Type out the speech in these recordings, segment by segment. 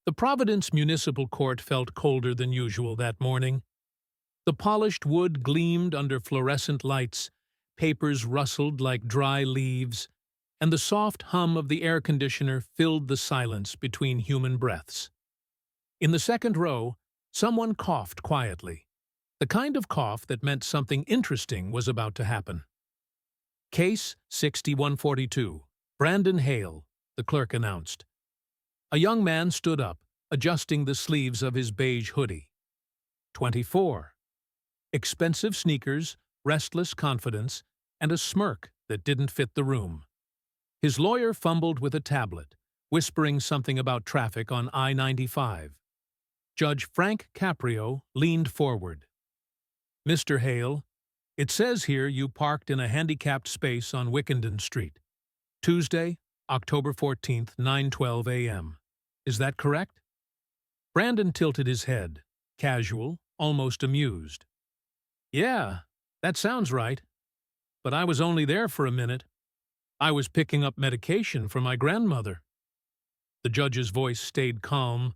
The Providence Municipal Court felt colder than usual that morning. The polished wood gleamed under fluorescent lights, papers rustled like dry leaves, and the soft hum of the air conditioner filled the silence between human breaths. In the second row, someone coughed quietly, the kind of cough that meant something interesting was about to happen. Case 6142, Brandon Hale, the clerk announced. A young man stood up, adjusting the sleeves of his beige hoodie. 24. Expensive sneakers, restless confidence, and a smirk that didn't fit the room. His lawyer fumbled with a tablet, whispering something about traffic on I-95. Judge Frank Caprio leaned forward. Mr. Hale, it says here you parked in a handicapped space on Wickenden Street. Tuesday, October 14th, 9:12 a.m. Is that correct? Brandon tilted his head, casual, almost amused. Yeah, that sounds right. But I was only there for a minute. I was picking up medication for my grandmother. The judge's voice stayed calm,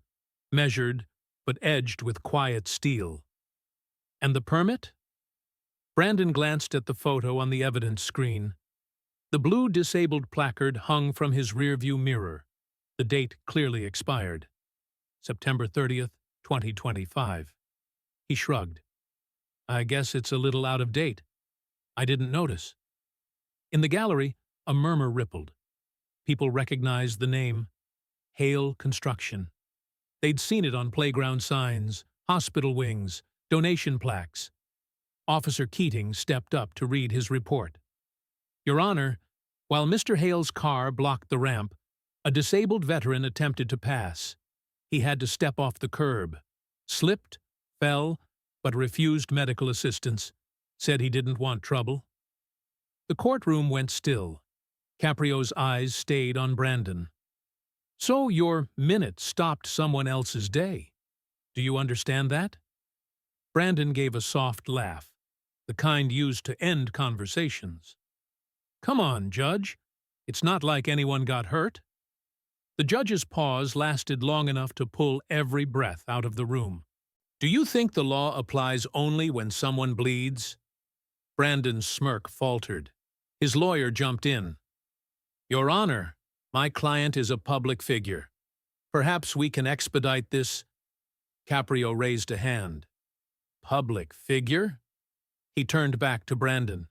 measured, but edged with quiet steel. And the permit? Brandon glanced at the photo on the evidence screen. The blue disabled placard hung from his rearview mirror. The date clearly expired. September 30th, 2025. He shrugged. I guess it's a little out of date. I didn't notice. In the gallery, a murmur rippled. People recognized the name. Hale Construction. They'd seen it on playground signs, hospital wings, donation plaques. Officer Keating stepped up to read his report. Your Honor, while Mr. Hale's car blocked the ramp, a disabled veteran attempted to pass. He had to step off the curb, slipped, fell, but refused medical assistance, said he didn't want trouble. The courtroom went still. Caprio's eyes stayed on Brandon. So your minute stopped someone else's day. Do you understand that? Brandon gave a soft laugh, the kind used to end conversations. Come on, Judge. It's not like anyone got hurt. The judge's pause lasted long enough to pull every breath out of the room. Do you think the law applies only when someone bleeds? Brandon's smirk faltered. His lawyer jumped in. Your Honor, my client is a public figure. Perhaps we can expedite this. Caprio raised a hand. Public figure? He turned back to Brandon.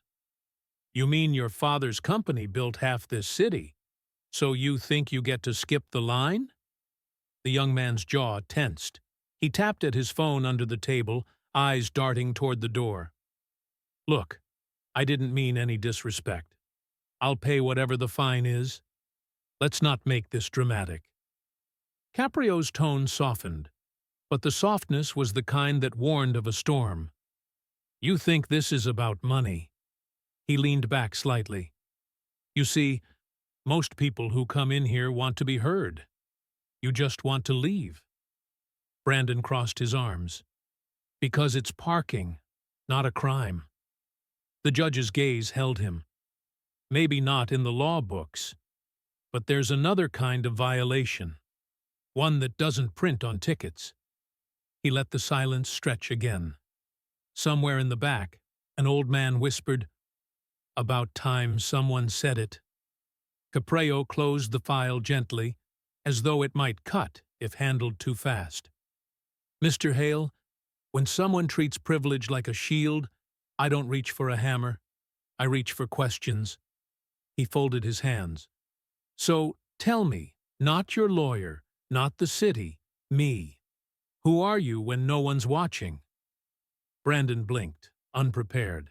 You mean your father's company built half this city, so you think you get to skip the line? The young man's jaw tensed. He tapped at his phone under the table, eyes darting toward the door. Look, I didn't mean any disrespect. I'll pay whatever the fine is. Let's not make this dramatic. Caprio's tone softened, but the softness was the kind that warned of a storm. You think this is about money. He leaned back slightly. You see, most people who come in here want to be heard. You just want to leave. Brandon crossed his arms. Because it's parking, not a crime. The judge's gaze held him. Maybe not in the law books, but there's another kind of violation, one that doesn't print on tickets. He let the silence stretch again. Somewhere in the back, an old man whispered, About time someone said it. Caprio closed the file gently, as though it might cut if handled too fast. Mr. Hale, when someone treats privilege like a shield, I don't reach for a hammer. I reach for questions. He folded his hands. So tell me, not your lawyer, not the city, me. Who are you when no one's watching? Brandon blinked, unprepared.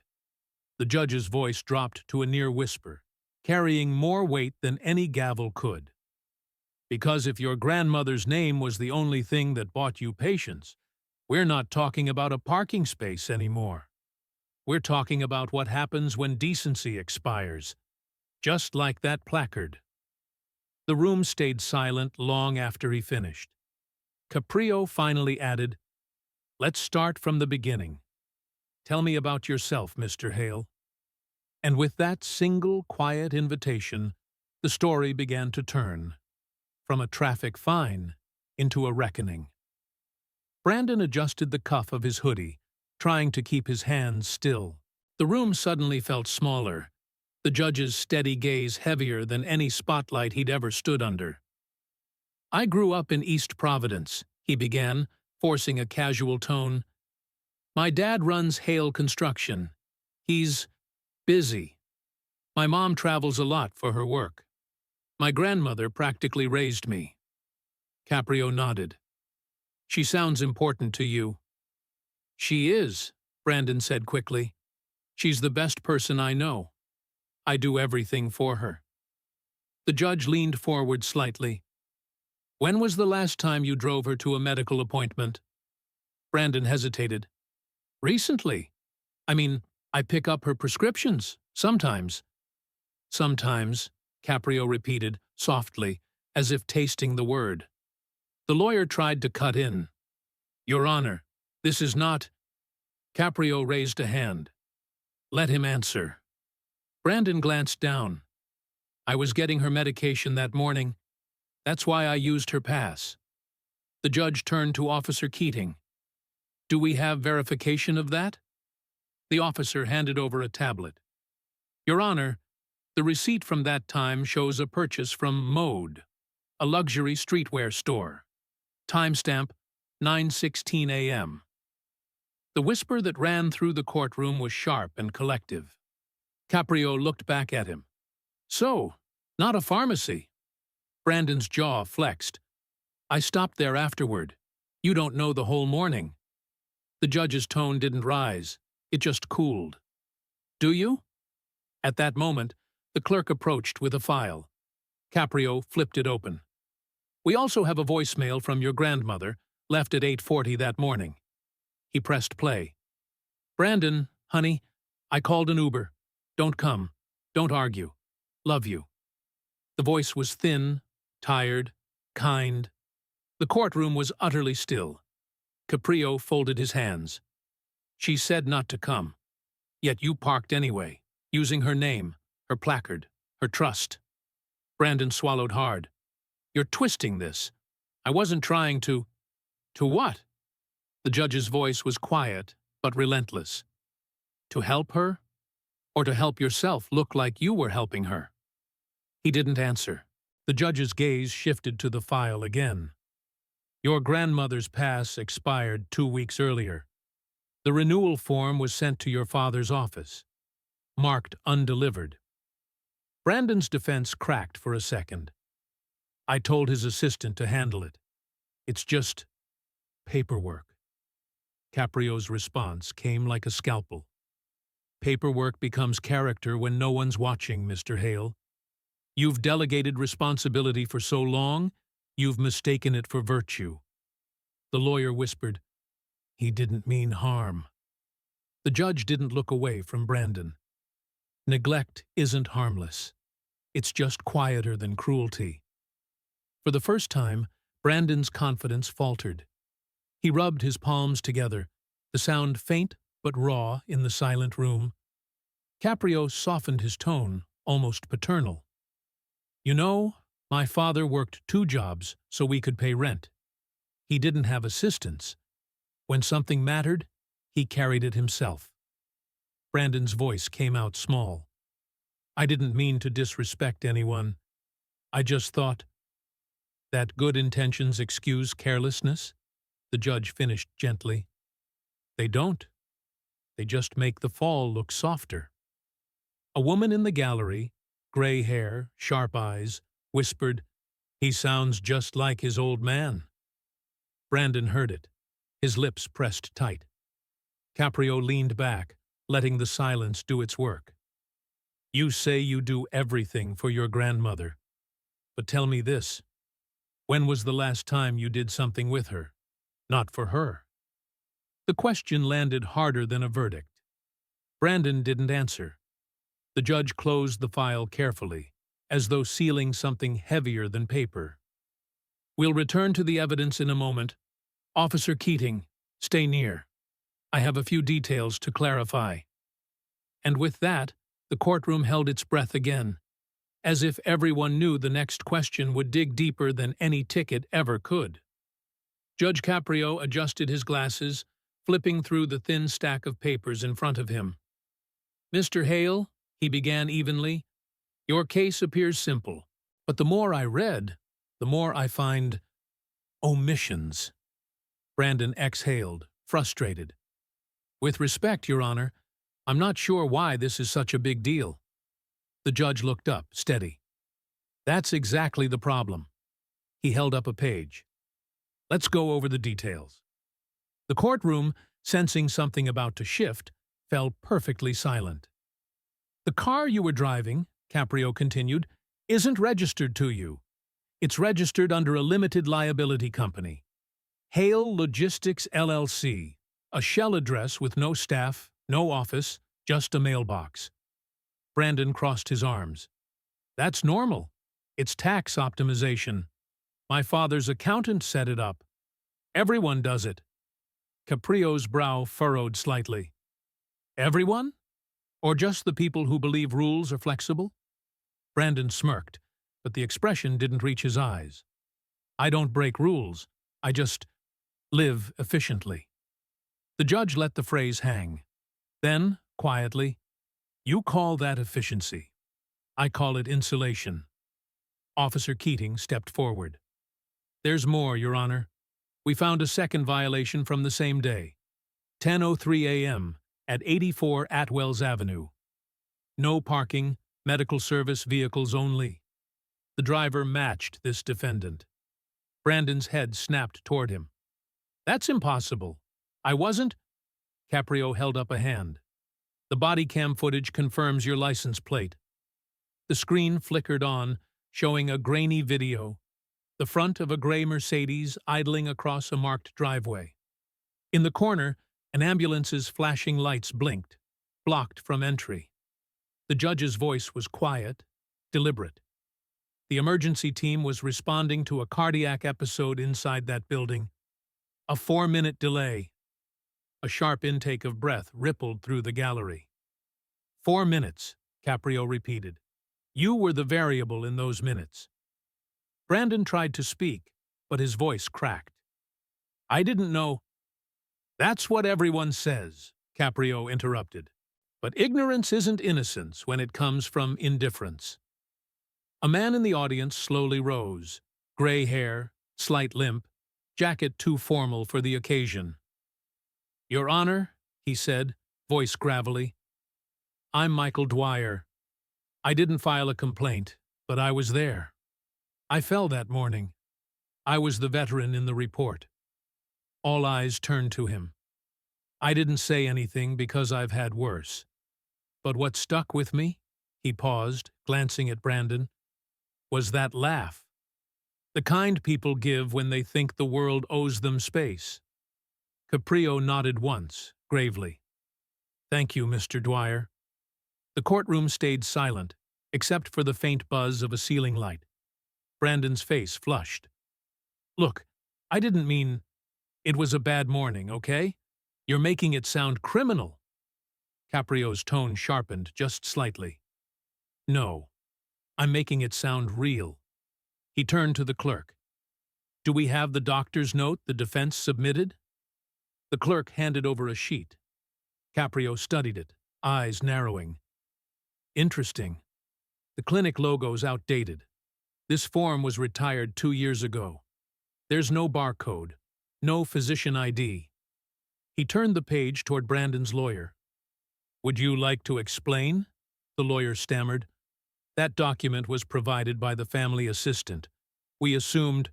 The judge's voice dropped to a near whisper, carrying more weight than any gavel could. Because if your grandmother's name was the only thing that bought you patience, we're not talking about a parking space anymore. We're talking about what happens when decency expires, just like that placard. The room stayed silent long after he finished. Caprio finally added, Let's start from the beginning. Tell me about yourself, Mr. Hale. And with that single, quiet invitation, the story began to turn. From a traffic fine into a reckoning. Brandon adjusted the cuff of his hoodie, trying to keep his hands still. The room suddenly felt smaller, the judge's steady gaze heavier than any spotlight he'd ever stood under. "I grew up in East Providence," he began, forcing a casual tone. "My dad runs Hale Construction. He's busy. My mom travels a lot for her work. My grandmother practically raised me." Caprio nodded. "She sounds important to you." "She is," Brandon said quickly. "She's the best person I know. I do everything for her." The judge leaned forward slightly. "When was the last time you drove her to a medical appointment?" Brandon hesitated. "Recently. I pick up her prescriptions, sometimes." "Sometimes," Caprio repeated, softly, as if tasting the word. The lawyer tried to cut in. "Your Honor, this is not—" Caprio raised a hand. "Let him answer." Brandon glanced down. "I was getting her medication that morning. That's why I used her pass." The judge turned to Officer Keating. "Do we have verification of that?" The officer handed over a tablet. "Your Honor, the receipt from that time shows a purchase from Mode, a luxury streetwear store. Timestamp 9:16 a.m. The whisper that ran through the courtroom was sharp and collective. Caprio looked back at him. "So, not a pharmacy." Brandon's jaw flexed. "I stopped there afterward. You don't know the whole morning." The judge's tone didn't rise. It just cooled. "Do you?" At that moment, the clerk approached with a file. Caprio flipped it open. "We also have a voicemail from your grandmother, left at 8:40 that morning." He pressed play. "Brandon, honey, I called an Uber. Don't come. Don't argue. Love you." The voice was thin, tired, kind. The courtroom was utterly still. Caprio folded his hands. "She said not to come. Yet you parked anyway, using her name, her placard, her trust." Brandon swallowed hard. "You're twisting this. I wasn't trying to—" "To what?" The judge's voice was quiet, but relentless. "To help her? Or to help yourself look like you were helping her?" He didn't answer. The judge's gaze shifted to the file again. "Your grandmother's pass expired 2 weeks earlier. The renewal form was sent to your father's office, marked undelivered." Brandon's defense cracked for a second. "I told his assistant to handle it. It's just paperwork." Caprio's response came like a scalpel. "Paperwork becomes character when no one's watching, Mr. Hale. You've delegated responsibility for so long, you've mistaken it for virtue." The lawyer whispered, "He didn't mean harm." The judge didn't look away from Brandon. Neglect isn't harmless. It's just quieter than cruelty. For the first time, Brandon's confidence faltered. He rubbed his palms together, the sound faint but raw in the silent room. Caprio softened his tone, almost paternal. "You know, my father worked 2 jobs so we could pay rent. He didn't have assistants. When something mattered, he carried it himself." Brandon's voice came out small. "I didn't mean to disrespect anyone. I just thought—" "That good intentions excuse carelessness?" the judge finished gently. "They don't. They just make the fall look softer." A woman in the gallery, gray hair, sharp eyes, whispered, "He sounds just like his old man." Brandon heard it. His lips pressed tight. Caprio leaned back, letting the silence do its work. "You say you do everything for your grandmother. But tell me this. When was the last time you did something with her? Not for her." The question landed harder than a verdict. Brandon didn't answer. The judge closed the file carefully, as though sealing something heavier than paper. "We'll return to the evidence in a moment. Officer Keating, stay near. I have a few details to clarify." And with that, the courtroom held its breath again, as if everyone knew the next question would dig deeper than any ticket ever could. Judge Caprio adjusted his glasses, flipping through the thin stack of papers in front of him. "Mr. Hale," he began evenly, "your case appears simple, but the more I read, the more I find omissions." Brandon exhaled, frustrated. "With respect, Your Honor, I'm not sure why this is such a big deal." The judge looked up, steady. "That's exactly the problem." He held up a page. "Let's go over the details." The courtroom, sensing something about to shift, fell perfectly silent. "The car you were driving," Caprio continued, "isn't registered to you. It's registered under a limited liability company. Hale Logistics LLC, a shell address with no staff, no office, just a mailbox." Brandon crossed his arms. "That's normal. It's tax optimization. My father's accountant set it up. Everyone does it." Caprio's brow furrowed slightly. "Everyone? Or just the people who believe rules are flexible?" Brandon smirked, but the expression didn't reach his eyes. "I don't break rules. I just live efficiently." The judge let the phrase hang. Then, quietly, "You call that efficiency. I call it insulation." Officer Keating stepped forward. "There's more, Your Honor. We found a second violation from the same day. 10:03 a.m. at 84 Atwells Avenue. No parking, medical service vehicles only." The driver matched this defendant. Brandon's head snapped toward him. "That's impossible. I wasn't—" Caprio held up a hand. "The body cam footage confirms your license plate." The screen flickered on, showing a grainy video, the front of a gray Mercedes idling across a marked driveway. In the corner, an ambulance's flashing lights blinked, blocked from entry. The judge's voice was quiet, deliberate. The emergency team was responding to a cardiac episode inside that building. A 4-minute delay. A sharp intake of breath rippled through the gallery. 4 minutes, Caprio repeated. You were the variable in those minutes. Brandon tried to speak, but his voice cracked. "I didn't know." "That's what everyone says," Caprio interrupted. "But ignorance isn't innocence when it comes from indifference." A man in the audience slowly rose, gray hair, slight limp, jacket too formal for the occasion. "Your Honor," he said, voice gravelly, "I'm Michael Dwyer. I didn't file a complaint, but I was there. I fell that morning. I was the veteran in the report." All eyes turned to him. "I didn't say anything because I've had worse. But what stuck with me," he paused, glancing at Brandon, "was that laugh. The kind people give when they think the world owes them space." Caprio nodded once, gravely. "Thank you, Mr. Dwyer." The courtroom stayed silent, except for the faint buzz of a ceiling light. Brandon's face flushed. "Look, I didn't mean... It was a bad morning, okay? You're making it sound criminal." Caprio's tone sharpened just slightly. "No, I'm making it sound real." He turned to the clerk. "Do we have the doctor's note the defense submitted?" The clerk handed over a sheet. Caprio studied it, eyes narrowing. "Interesting. The clinic logo's outdated. This form was retired 2 years ago. There's no barcode, no physician ID." He turned the page toward Brandon's lawyer. "Would you like to explain?" The lawyer stammered. "That document was provided by the family assistant. We assumed—"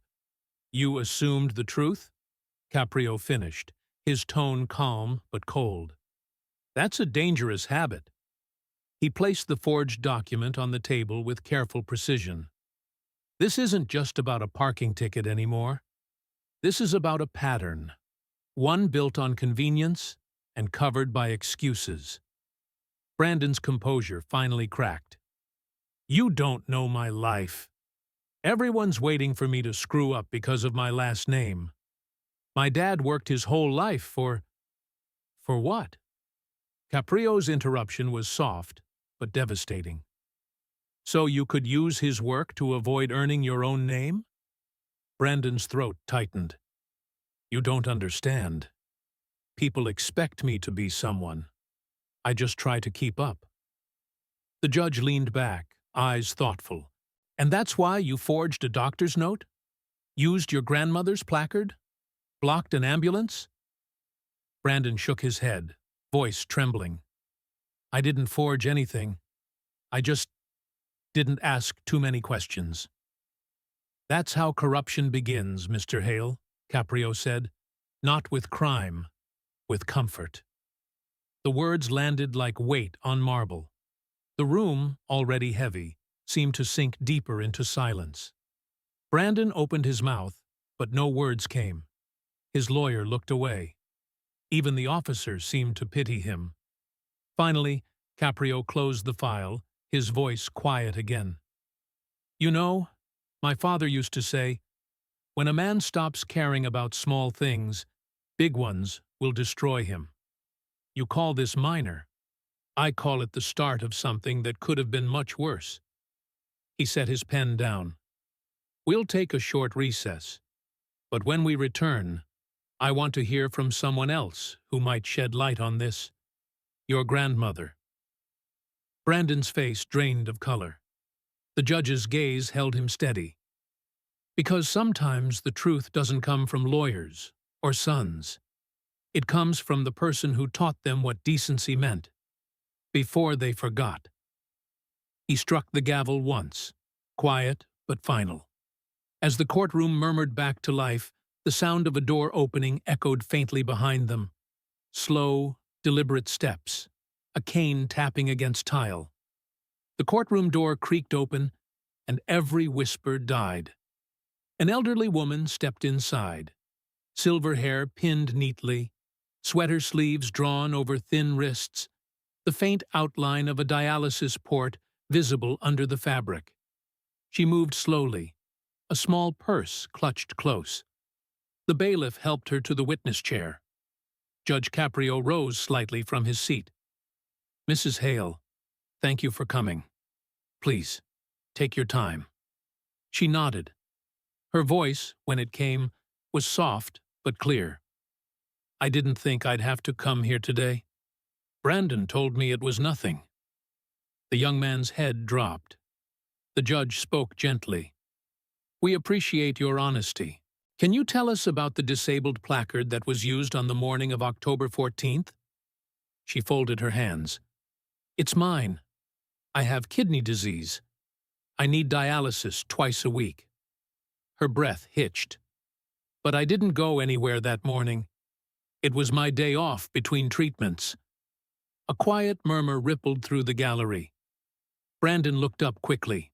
"You assumed the truth?" Caprio finished, his tone calm but cold. "That's a dangerous habit." He placed the forged document on the table with careful precision. "This isn't just about a parking ticket anymore. This is about a pattern, one built on convenience and covered by excuses." Brandon's composure finally cracked. "You don't know my life. Everyone's waiting for me to screw up because of my last name. My dad worked his whole life for what?" Caprio's interruption was soft, but devastating. "So you could use his work to avoid earning your own name?" Brandon's throat tightened. You don't understand. People expect me to be someone. I just try to keep up. The judge leaned back, eyes thoughtful. And that's why you forged a doctor's note? Used your grandmother's placard? Blocked an ambulance? Brandon shook his head, voice trembling. I didn't forge anything. I just didn't ask too many questions. That's how corruption begins, Mr. Hale, Caprio said. Not with crime, with comfort. The words landed like weight on marble. The room, already heavy, seemed to sink deeper into silence. Brandon opened his mouth, but no words came. His lawyer looked away. Even the officer seemed to pity him. Finally, Caprio closed the file, his voice quiet again. You know, my father used to say, when a man stops caring about small things, big ones will destroy him. You call this minor. I call it the start of something that could have been much worse. He set his pen down. We'll take a short recess, but when we return, I want to hear from someone else who might shed light on this. Your grandmother. Brandon's face drained of color. The judge's gaze held him steady. Because sometimes the truth doesn't come from lawyers or sons. It comes from the person who taught them what decency meant, before they forgot. He struck the gavel once, quiet but final. As the courtroom murmured back to life, the sound of a door opening echoed faintly behind them. Slow, deliberate steps, a cane tapping against tile. The courtroom door creaked open, and every whisper died. An elderly woman stepped inside, silver hair pinned neatly, sweater sleeves drawn over thin wrists, the faint outline of a dialysis port visible under the fabric. She moved slowly, a small purse clutched close. The bailiff helped her to the witness chair. Judge Caprio rose slightly from his seat. Mrs. Hale, thank you for coming. Please, take your time. She nodded. Her voice, when it came, was soft but clear. I didn't think I'd have to come here today. Brandon told me it was nothing. The young man's head dropped. The judge spoke gently. We appreciate your honesty. Can you tell us about the disabled placard that was used on the morning of October 14th? She folded her hands. It's mine. I have kidney disease. I need dialysis twice a week. Her breath hitched. But I didn't go anywhere that morning. It was my day off between treatments. A quiet murmur rippled through the gallery. Brandon looked up quickly.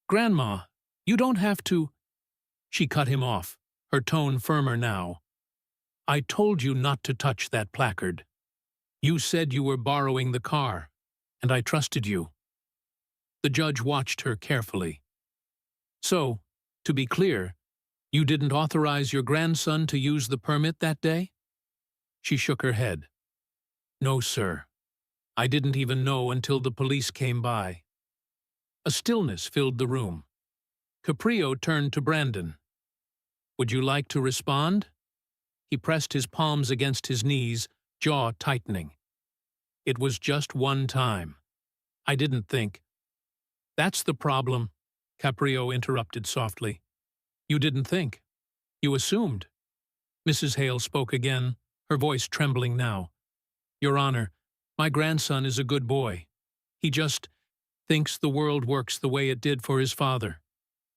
Grandma, you don't have to. She cut him off, her tone firmer now. I told you not to touch that placard. You said you were borrowing the car, and I trusted you. The judge watched her carefully. So, to be clear, you didn't authorize your grandson to use the permit that day? She shook her head. No, sir. I didn't even know until the police came by. A stillness filled the room. Caprio turned to Brandon. Would you like to respond? He pressed his palms against his knees, jaw tightening. It was just one time. I didn't think. That's the problem, Caprio interrupted softly. You didn't think. You assumed. Mrs. Hale spoke again, her voice trembling now. Your Honor, my grandson is a good boy. He just thinks the world works the way it did for his father.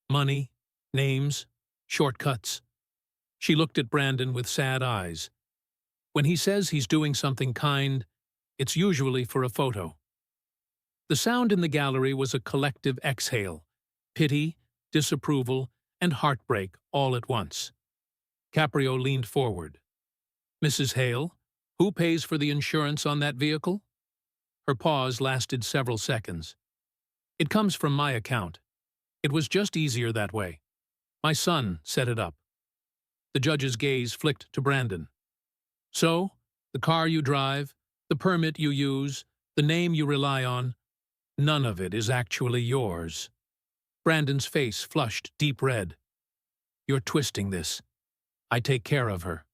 Money, names, shortcuts. She looked at Brandon with sad eyes. When he says he's doing something kind, it's usually for a photo. The sound in the gallery was a collective exhale, pity, disapproval, and heartbreak all at once. Caprio leaned forward. Mrs. Hale, who pays for the insurance on that vehicle? Her pause lasted several seconds. It comes from my account. It was just easier that way. My son set it up. The judge's gaze flicked to Brandon. So, the car you drive, the permit you use, the name you rely on, none of it is actually yours. Brandon's face flushed deep red. You're twisting this. I take care of her.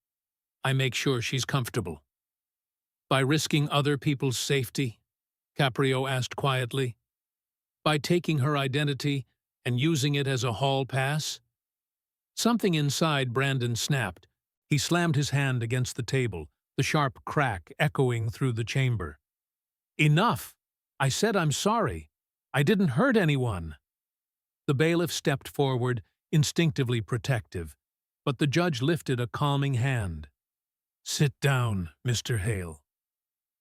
I make sure she's comfortable. By risking other people's safety? Caprio asked quietly. By taking her identity and using it as a hall pass? Something inside Brandon snapped. He slammed his hand against the table, the sharp crack echoing through the chamber. Enough! I said I'm sorry. I didn't hurt anyone. The bailiff stepped forward, instinctively protective, but the judge lifted a calming hand. Sit down, Mr. Hale.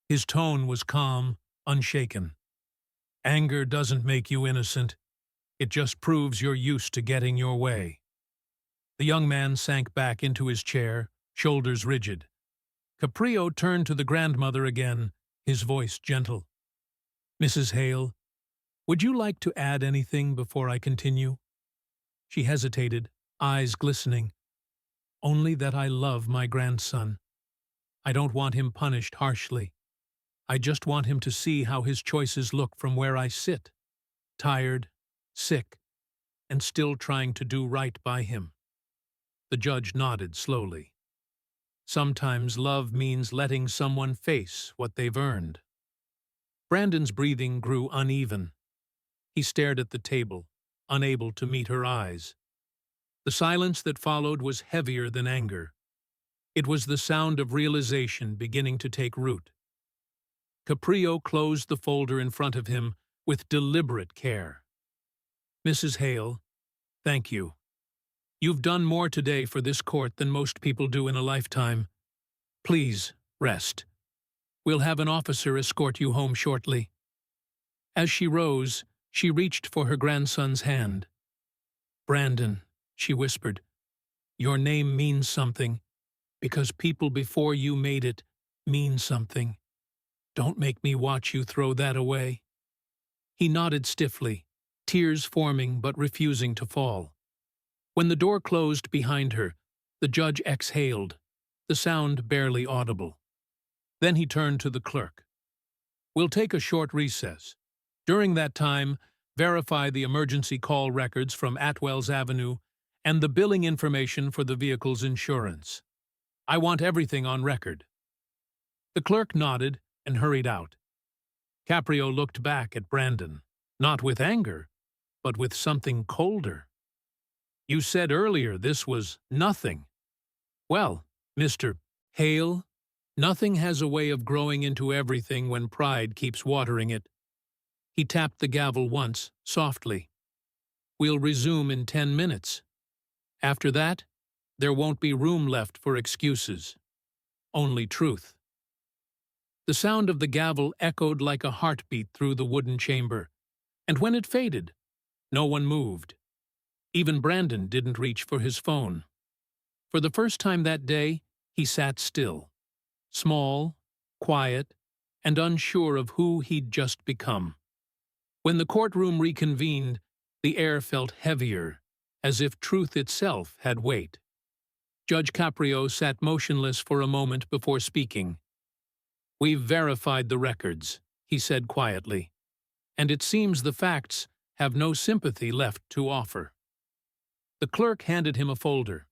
His tone was calm, unshaken. Anger doesn't make you innocent. It just proves you're used to getting your way. The young man sank back into his chair, shoulders rigid. Caprio turned to the grandmother again, his voice gentle. Mrs. Hale, would you like to add anything before I continue? She hesitated, eyes glistening. Only that I love my grandson. I don't want him punished harshly. I just want him to see how his choices look from where I sit, tired, sick, and still trying to do right by him. The judge nodded slowly. Sometimes love means letting someone face what they've earned. Brandon's breathing grew uneven. He stared at the table, unable to meet her eyes. The silence that followed was heavier than anger. It was the sound of realization beginning to take root. Caprio closed the folder in front of him with deliberate care. Mrs. Hale, thank you. You've done more today for this court than most people do in a lifetime. Please, rest. We'll have an officer escort you home shortly. As she rose, she reached for her grandson's hand. Brandon, she whispered, your name means something, because people before you made it mean something. Don't make me watch you throw that away. He nodded stiffly, tears forming but refusing to fall. When the door closed behind her, the judge exhaled, the sound barely audible. Then he turned to the clerk. We'll take a short recess. During that time, verify the emergency call records from Atwell's Avenue and the billing information for the vehicle's insurance. I want everything on record. The clerk nodded and hurried out. Caprio looked back at Brandon, not with anger, but with something colder. You said earlier this was nothing. Well, Mr. Hale, nothing has a way of growing into everything when pride keeps watering it. He tapped the gavel once, softly. We'll resume in 10 minutes. After that, there won't be room left for excuses. Only truth. The sound of the gavel echoed like a heartbeat through the wooden chamber, and when it faded, no one moved. Even Brandon didn't reach for his phone. For the first time that day, he sat still, small, quiet, and unsure of who he'd just become. When the courtroom reconvened, the air felt heavier, as if truth itself had weight. Judge Caprio sat motionless for a moment before speaking. We've verified the records, he said quietly, and it seems the facts have no sympathy left to offer. The clerk handed him a folder.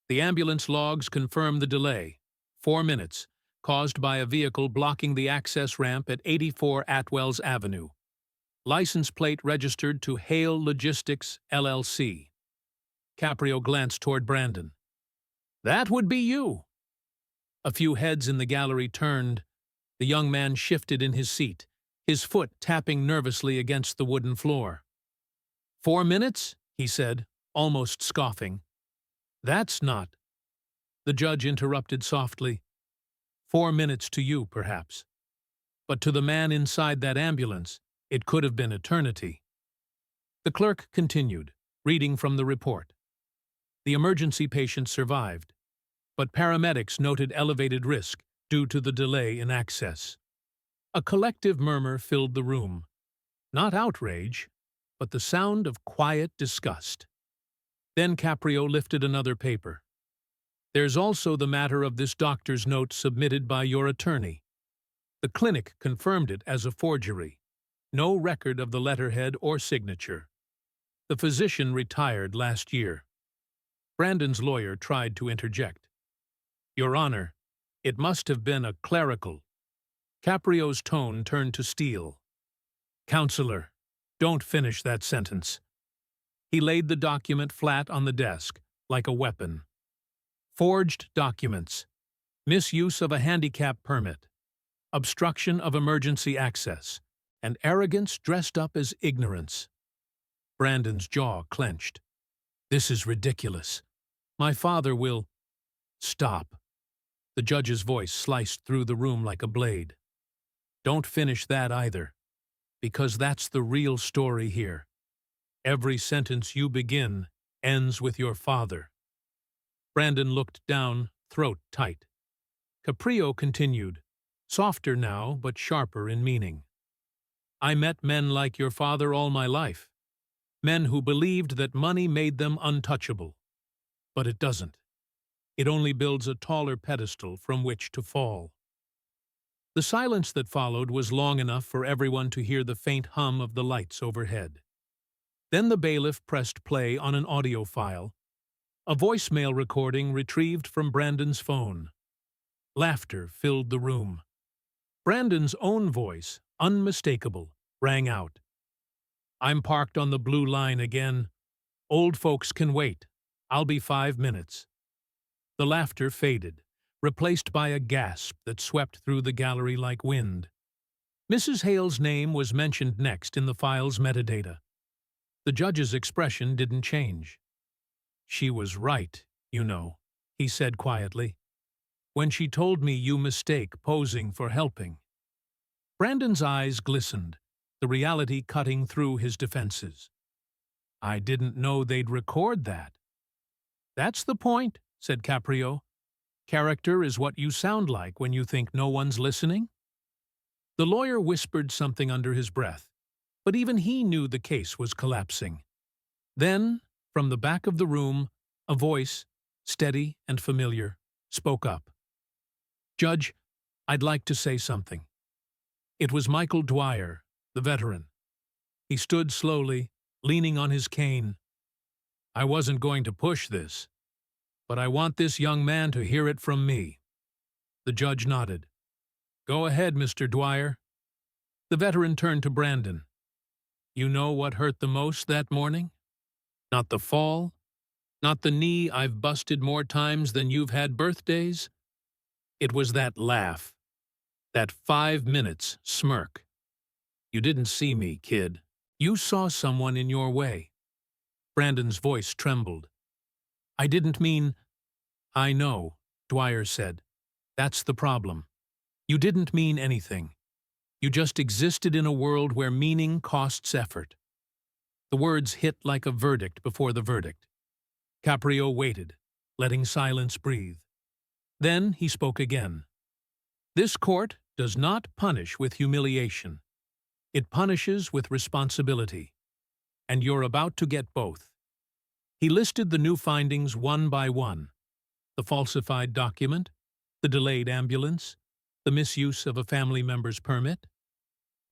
The ambulance logs confirm the delay, 4 minutes, caused by a vehicle blocking the access ramp at 84 Atwell's Avenue. License plate registered to Hale Logistics, LLC. Caprio glanced toward Brandon. That would be you. A few heads in the gallery turned. The young man shifted in his seat, his foot tapping nervously against the wooden floor. 4 minutes, he said, almost scoffing. That's not. The judge interrupted softly. 4 minutes to you, perhaps. But to the man inside that ambulance, it could have been eternity. The clerk continued, reading from the report. The emergency patient survived, but paramedics noted elevated risk due to the delay in access. A collective murmur filled the room. Not outrage, but the sound of quiet disgust. Then Caprio lifted another paper. There's also the matter of this doctor's note submitted by your attorney. The clinic confirmed it as a forgery. No record of the letterhead or signature. The physician retired last year. Brandon's lawyer tried to interject. Your Honor, it must have been a clerical. Caprio's tone turned to steel. Counselor, don't finish that sentence. He laid the document flat on the desk, like a weapon. Forged documents. Misuse of a handicap permit. Obstruction of emergency access. And arrogance dressed up as ignorance. Brandon's jaw clenched. This is ridiculous. My father will… Stop. The judge's voice sliced through the room like a blade. Don't finish that either, because that's the real story here. Every sentence you begin ends with your father. Brandon looked down, throat tight. Caprio continued, softer now but sharper in meaning. I met men like your father all my life. Men who believed that money made them untouchable. But it doesn't. It only builds a taller pedestal from which to fall. The silence that followed was long enough for everyone to hear the faint hum of the lights overhead. Then the bailiff pressed play on an audio file, a voicemail recording retrieved from Brandon's phone. Laughter filled the room. Brandon's own voice, unmistakable, rang out. I'm parked on the blue line again. Old folks can wait. I'll be 5 minutes. The laughter faded, replaced by a gasp that swept through the gallery like wind. Mrs. Hale's name was mentioned next in the file's metadata. The judge's expression didn't change. She was right, you know, he said quietly, when she told me you mistake posing for helping. Brandon's eyes glistened, the reality cutting through his defenses. I didn't know they'd record that. That's the point, said Caprio. Character is what you sound like when you think no one's listening. The lawyer whispered something under his breath, but even he knew the case was collapsing. Then, from the back of the room, a voice, steady and familiar, spoke up. Judge, I'd like to say something. It was Michael Dwyer, the veteran. He stood slowly, leaning on his cane. I wasn't going to push this, but I want this young man to hear it from me. The judge nodded. Go ahead, Mr. Dwyer. The veteran turned to Brandon. You know what hurt the most that morning? Not the fall, not the knee I've busted more times than you've had birthdays. It was that laugh, that 5 minutes smirk. You didn't see me, kid. You saw someone in your way. Brandon's voice trembled. I didn't mean… I know, Dwyer said. That's the problem. You didn't mean anything. You just existed in a world where meaning costs effort. The words hit like a verdict before the verdict. Caprio waited, letting silence breathe. Then he spoke again. This court does not punish with humiliation. It punishes with responsibility. And you're about to get both. He listed the new findings one by one. The falsified document, the delayed ambulance, the misuse of a family member's permit,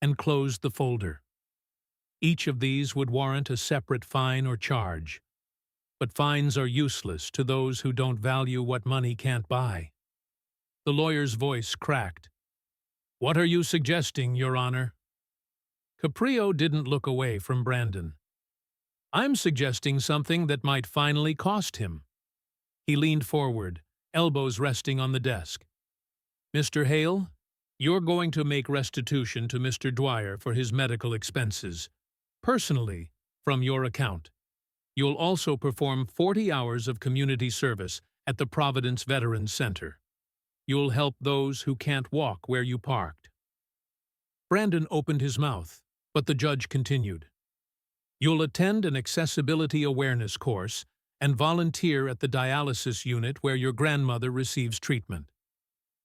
and closed the folder. Each of these would warrant a separate fine or charge. But fines are useless to those who don't value what money can't buy. The lawyer's voice cracked. What are you suggesting, Your Honor? Caprio didn't look away from Brandon. I'm suggesting something that might finally cost him. He leaned forward, elbows resting on the desk. Mr. Hale, you're going to make restitution to Mr. Dwyer for his medical expenses, personally, from your account. You'll also perform 40 hours of community service at the Providence Veterans Center. You'll help those who can't walk where you parked. Brandon opened his mouth, but the judge continued. You'll attend an accessibility awareness course and volunteer at the dialysis unit where your grandmother receives treatment.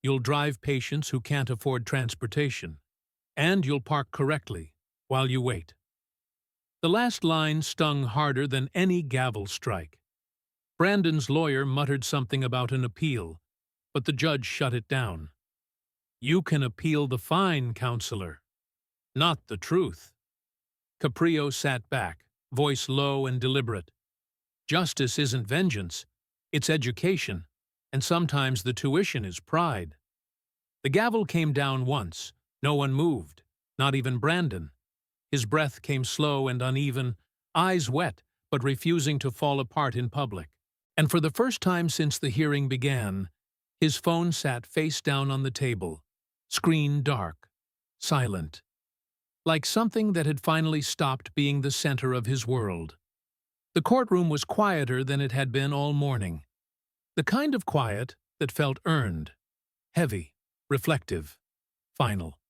You'll drive patients who can't afford transportation, and you'll park correctly while you wait. The last line stung harder than any gavel strike. Brandon's lawyer muttered something about an appeal, but the judge shut it down. You can appeal the fine, counselor, not the truth. Caprio sat back, voice low and deliberate. Justice isn't vengeance, it's education, and sometimes the tuition is pride. The gavel came down once. No one moved, not even Brandon. His breath came slow and uneven, eyes wet, but refusing to fall apart in public. And for the first time since the hearing began, his phone sat face down on the table, screen dark, silent, like something that had finally stopped being the center of his world. The courtroom was quieter than it had been all morning, the kind of quiet that felt earned, heavy, reflective, final.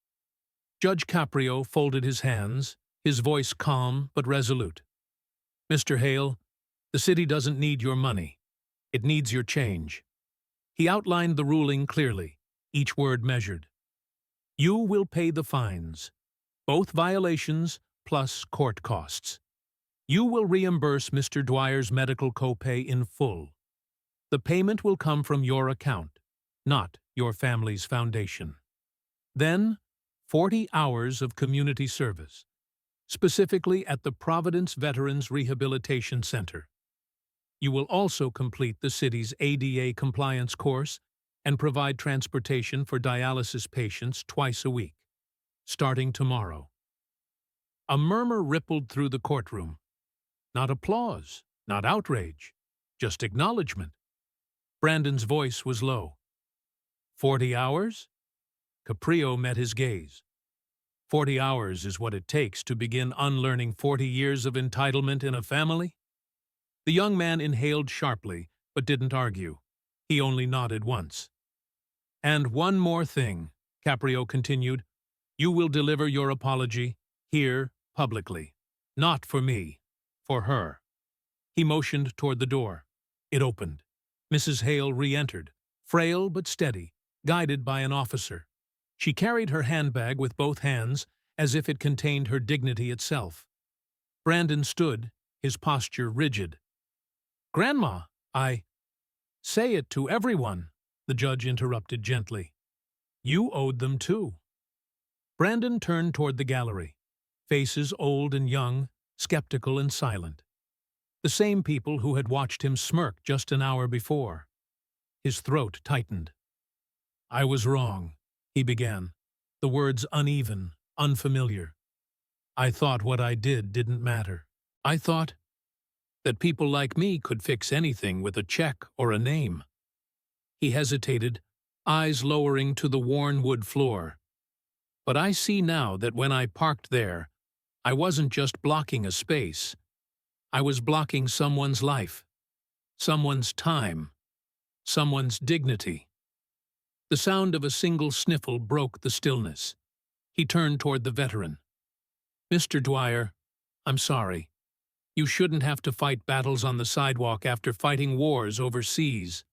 Judge Caprio folded his hands, his voice calm but resolute. "Mr. Hale, the city doesn't need your money. It needs your change." He outlined the ruling clearly, each word measured. "You will pay the fines, both violations plus court costs. You will reimburse Mr. Dwyer's medical copay in full. The payment will come from your account, not your family's foundation. Then, 40 hours of community service, specifically at the Providence Veterans Rehabilitation Center. You will also complete the city's ADA compliance course and provide transportation for dialysis patients twice a week, starting tomorrow." A murmur rippled through the courtroom. Not applause, not outrage, just acknowledgement. Brandon's voice was low. 40 hours? Caprio met his gaze. 40 hours is what it takes to begin unlearning 40 years of entitlement in a family? The young man inhaled sharply, but didn't argue. He only nodded once. "And one more thing," Caprio continued. "You will deliver your apology, here, publicly. Not for me, for her." He motioned toward the door. It opened. Mrs. Hale re-entered, frail but steady, guided by an officer. She carried her handbag with both hands, as if it contained her dignity itself. Brandon stood, his posture rigid. "Grandma, I—" "Say it to everyone," the judge interrupted gently. "You owed them too." Brandon turned toward the gallery, faces old and young, skeptical and silent. The same people who had watched him smirk just an hour before. His throat tightened. "I was wrong," he began, the words uneven, unfamiliar. "I thought what I did didn't matter. I thought that people like me could fix anything with a check or a name." He hesitated, eyes lowering to the worn wood floor. "But I see now that when I parked there, I wasn't just blocking a space. I was blocking someone's life, someone's time, someone's dignity." The sound of a single sniffle broke the stillness. He turned toward the veteran. "Mr. Dwyer, I'm sorry. You shouldn't have to fight battles on the sidewalk after fighting wars overseas."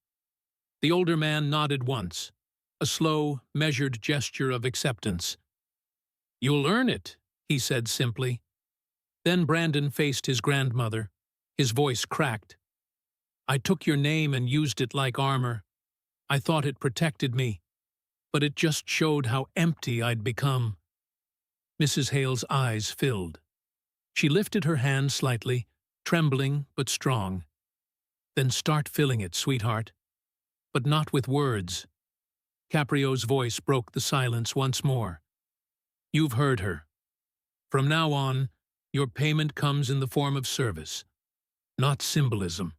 The older man nodded once, a slow, measured gesture of acceptance. "You'll earn it," he said simply. Then Brandon faced his grandmother. His voice cracked. "I took your name and used it like armor. I thought it protected me, but it just showed how empty I'd become." Mrs. Hale's eyes filled. She lifted her hand slightly, trembling but strong. "Then start filling it, sweetheart. But not with words." Caprio's voice broke the silence once more. "You've heard her. From now on, your payment comes in the form of service, not symbolism."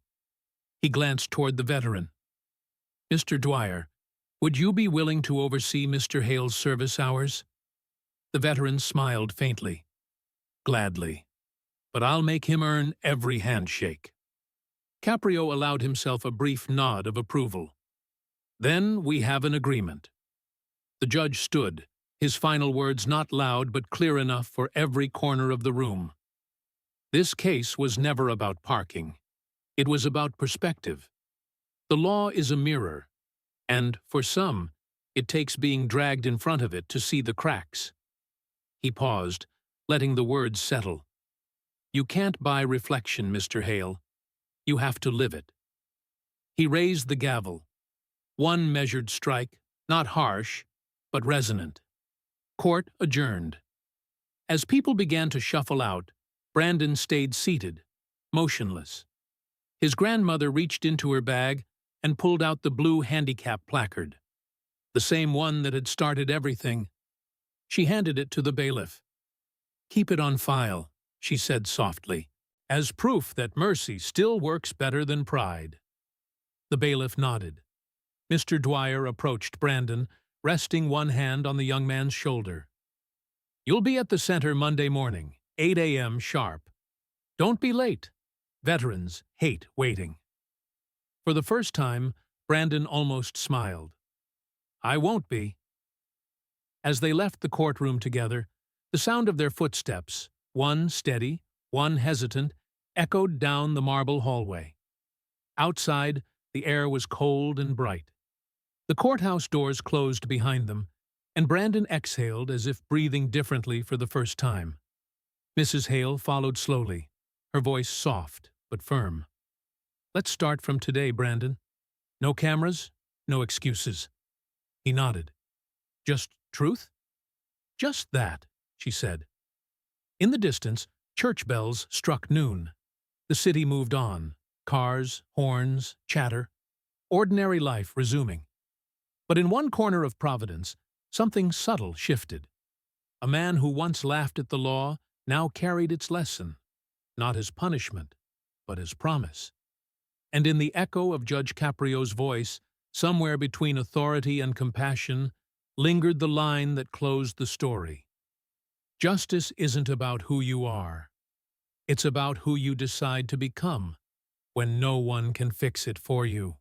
He glanced toward the veteran. "Mr. Dwyer, would you be willing to oversee Mr. Hale's service hours?" The veteran smiled faintly. "Gladly. But I'll make him earn every handshake." Caprio allowed himself a brief nod of approval. "Then we have an agreement." The judge stood, his final words not loud but clear enough for every corner of the room. This case was never about parking. It was about perspective. The law is a mirror, and, for some, it takes being dragged in front of it to see the cracks. He paused, letting the words settle. "You can't buy reflection, Mr. Hale. You have to live it." He raised the gavel. One measured strike, not harsh, but resonant. Court adjourned. As people began to shuffle out, Brandon stayed seated, motionless. His grandmother reached into her bag and pulled out the blue handicap placard, the same one that had started everything. She handed it to the bailiff. "Keep it on file," she said softly, "as proof that mercy still works better than pride." The bailiff nodded. Mr. Dwyer approached Brandon, resting one hand on the young man's shoulder. "You'll be at the center Monday morning, 8 a.m. sharp. Don't be late. Veterans hate waiting." For the first time, Brandon almost smiled. "I won't be." As they left the courtroom together, the sound of their footsteps, one steady, one hesitant, echoed down the marble hallway. Outside, the air was cold and bright. The courthouse doors closed behind them, and Brandon exhaled as if breathing differently for the first time. Mrs. Hale followed slowly, her voice soft but firm. "Let's start from today, Brandon. No cameras, no excuses." He nodded. "Just truth?" "Just that," she said. In the distance, church bells struck noon. The city moved on, cars, horns, chatter, ordinary life resuming. But in one corner of Providence, something subtle shifted. A man who once laughed at the law now carried its lesson, not as punishment, but as promise. And in the echo of Judge Caprio's voice, somewhere between authority and compassion, lingered the line that closed the story. Justice isn't about who you are. It's about who you decide to become when no one can fix it for you.